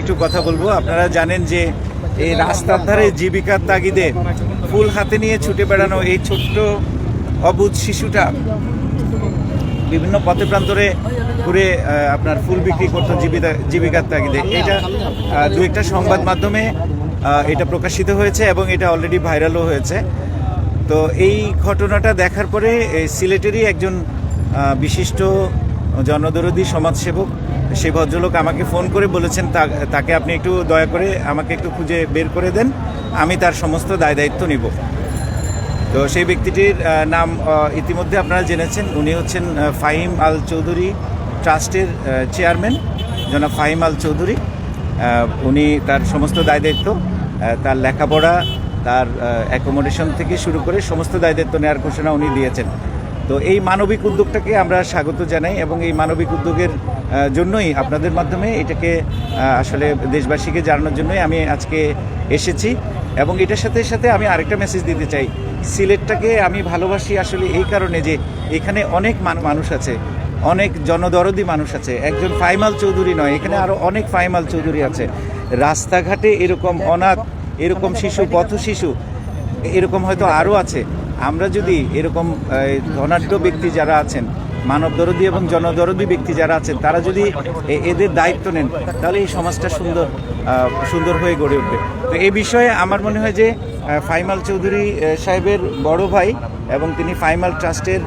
একটু কথা বলবো। আপনারা জানেন যে এই রাস্তার ধারে জীবিকার তাগিদে ফুল হাতে নিয়ে ছুটে বেড়ানো এই ছোট্ট অবুঝ শিশুটা বিভিন্ন পথে প্রান্তরে ঘুরে আপনার ফুল বিক্রি করতো জীবিকার তাগিদে। এটা দু একটা সংবাদ মাধ্যমে এটা প্রকাশিত হয়েছে এবং এটা অলরেডি ভাইরালও হয়েছে। তো এই ঘটনাটা দেখার পরে সিলেটেরই একজন বিশিষ্ট জনদরদী সমাজসেবক, সেই ভদ্রলোক আমাকে ফোন করে বলেছেন তাকে আপনি একটু দয়া করে আমাকে একটু খুঁজে বের করে দেন, আমি তার সমস্ত দায় দায়িত্ব নিব। তো সেই ব্যক্তিটির নাম ইতিমধ্যে আপনারা জেনেছেন। উনি হচ্ছেন ফাহিম আল চৌধুরী ট্রাস্টের চেয়ারম্যান, জনাব ফাহিম আল চৌধুরী। উনি তার সমস্ত দায় দায়িত্ব, তার লেখাপড়া, তার অ্যাকোমোডেশন থেকে শুরু করে সমস্ত দায় দায়িত্ব নেওয়ার ঘোষণা উনি দিয়েছেন। তো এই মানবিক উদ্যোগটাকে আমরা স্বাগত জানাই এবং এই মানবিক উদ্যোগের জন্যই আপনাদের মাধ্যমে এটাকে আসলে দেশবাসীকে জানানোর জন্যই আমি আজকে এসেছি। এবং এটার সাথে সাথে আমি আরেকটা মেসেজ দিতে চাই, সিলেটটাকে আমি ভালোবাসি আসলে এই কারণে যে এখানে অনেক মানুষ আছে, অনেক জনদরদি মানুষ আছে। একজন ফাহিম আল চৌধুরী নয়, এখানে আরও অনেক ফাহিম আল চৌধুরী আছে। রাস্তাঘাটে এরকম অনাথ, এরকম শিশু, পথ শিশু এরকম হয়তো আরও আছে। আমরা যদি এরকম ধনাঢ্য ব্যক্তি যারা আছেন, মানবদরদী এবং জনদরদী ব্যক্তি যারা আছেন, তারা যদি এদের দায়িত্ব নেন, তাহলে এই সমাজটা সুন্দর হয়ে গড়ে উঠবে। তো এই বিষয়ে আমার মনে হয় যে ফাহিম আল চৌধুরী সাহেবের বড় ভাই এবং তিনি ফাহিম আল ট্রাস্টের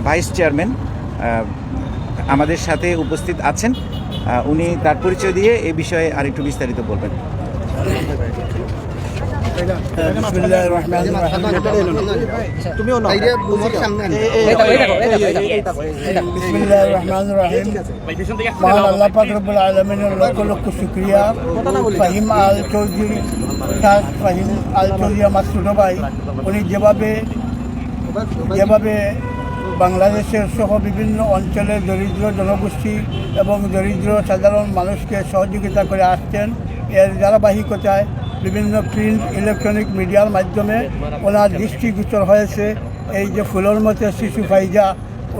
ভাইস চেয়ারম্যান আমাদের সাথে উপস্থিত আছেন। উনি তার পরিচয় দিয়ে এই বিষয়ে আরেকটু বিস্তারিত বলবেন। মহান আল্লাহ পাক রব্বুল আলামিনের লক্ষ লক্ষ শুকরিয়া। ফাহিম আল চৌধুরী আমার ছোট ভাই, উনি যেভাবে বাংলাদেশের সহ বিভিন্ন অঞ্চলের দরিদ্র জনগোষ্ঠী এবং দরিদ্র সাধারণ মানুষকে সহযোগিতা করে আসছেন, এর ধারাবাহিকতায় বিভিন্ন প্রিন্ট ইলেকট্রনিক মিডিয়ার মাধ্যমে ওনার দৃষ্টিগোচর হয়েছে এই যে ফুলের মতো শিশু ফাইজা।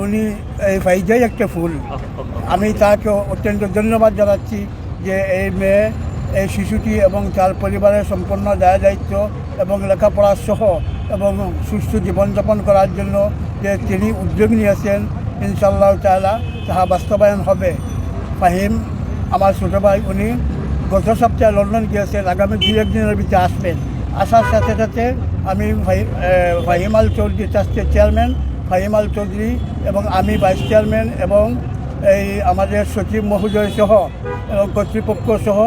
উনি এই ফাইজাই একটা ফুল। আমি তাকে অত্যন্ত ধন্যবাদ জানাচ্ছি যে এই মেয়ে, এই শিশুটি এবং তার পরিবারের সম্পূর্ণ দায় দায়িত্ব এবং লেখাপড়া সহ এবং সুস্থ জীবনযাপন করার জন্য যে তিনি উদ্যোগ নিয়েছেন, ইনশাআল্লাহ তাআলা তাহা বাস্তবায়ন হবে। ফাহিম আমার ছোটো ভাই, উনি গত সপ্তাহে লন্ডন গিয়েছেন, আগামী 2-1 দিনের ভিতরে আসবেন। আসার সাথে সাথে আমি ফাহিম আল চৌধুরী ট্রাস্টের চেয়ারম্যান ফাহিম আল চৌধুরী এবং আমি ভাইস চেয়ারম্যান এবং এই আমাদের সচিব মহোদয় সহ এবং কর্তৃপক্ষ সহ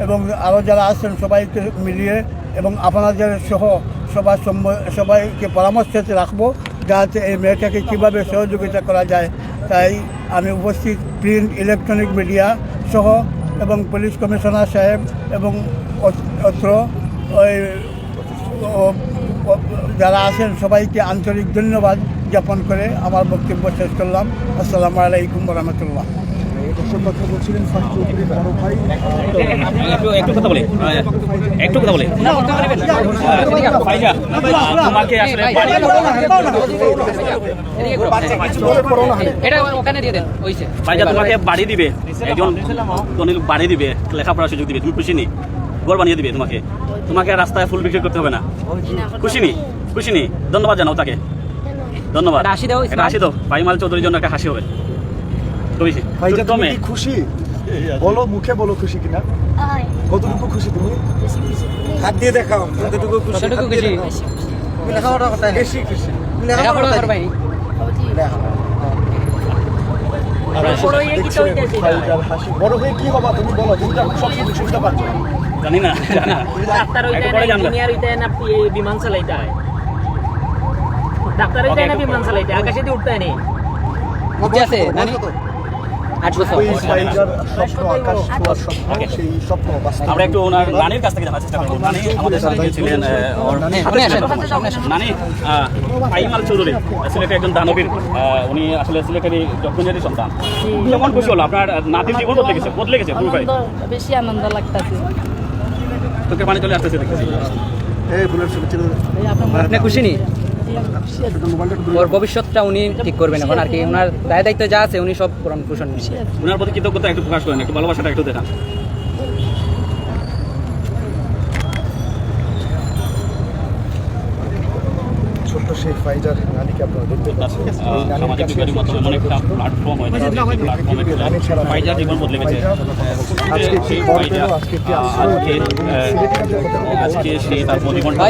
এবং আরও যারা আছেন সবাইকে মিলিয়ে এবং আপনাদের সহ সবাইকে পরামর্শতে রাখবো যাতে এই মেয়েটাকে কীভাবে সহযোগিতা করা যায়। তাই আমি উপস্থিত প্রিন্ট ইলেকট্রনিক মিডিয়া সহ এবং পুলিশ কমিশনার সাহেব এবং অত্র যারা আছেন সবাইকে আন্তরিক ধন্যবাদ জ্ঞাপন করে আমার বক্তব্য শেষ করলাম। আসসালামু আলাইকুম ওয়া রাহমাতুল্লাহ। কথা বলছিলেন ফাহিম চৌধুরীর বড় ভাই, একটু কথা বলে তোমাকে আসলে তোমাকে বাড়ি দিবে, একজন বাড়ি দিবে, লেখাপড়ার সুযোগ দিবে, তুমি খুশি নি? ঘর বানিয়ে দিবে তোমাকে রাস্তায় ফুল বিক্রি করতে হবে না। খুশি নি? ধন্যবাদ জানাও তাকে, ধন্যবাদ। হাসি দাও, ফাহিম আল চৌধুরীর জন্য একটা হাসি হবে। খুশি বলো, মুখে বলো খুশি কিনা, কতটুকু খুশি তুমি? হাত দিয়ে দেখাও কতটুকু খুশি। বেশি খুশি। বড় হয়ে কি হবা তুমি বলো, কিন্তু সব শুনতে পাচ্ছ। জানি না, ডাক্তার হইতে না, ইঞ্জিনিয়ার হইতে না, বিমান চালাইতে হয়। ডাক্তার হইতে না, বিমান চালাইতে, আকাশে দিয়ে উঠতে নেই। আছে নানি 8 বছর। আমরা একটু ওনার নানির কাছ থেকে জানার চেষ্টা করব। নানি আমাদের সাথে ছিলেন, নানি ফাহিম আল চৌধুরী সিলেটের একজন দানবীর, উনি আসলে সিলেটেরই দক্ষিণেরই সন্তান। কেমন খুশি হলো? আপনার নাতির জীবন বদলে গেছে পুরো ভাই? বেশি আনন্দ লাগতেছে, তোকে পানি চলে আসতেছে দেখতেছি। আপনি খুশি নি? ওর ভবিষ্যৎটা উনি ঠিক করবেন এখন আর কি, ওনার দায় দায়িত্ব যা আছে উনি সব পূরণ পোষণ নিচ্ছে। ওনার প্রতি কৃতজ্ঞতা একটু প্রকাশ করেন, একটু ভালোবাসাটা একটু দেখান। সেই ফাইজার নানিকে আপনারা দেখতে পাচ্ছেন। এই নানির সামাজিক কাছে যোগাযোগ মাধ্যমে এমন একটা প্ল্যাটফর্ম হয়েছে সেই প্ল্যাটফর্মে নানি ছাড়া ফাইজার জীবন বদলে গেছে। আজকে একটি ঘর পেল, আজকে একটি আশ্রয় পেল, এবং সিলেটি রাজ্যের কথা আজকে সে তার জীবনটা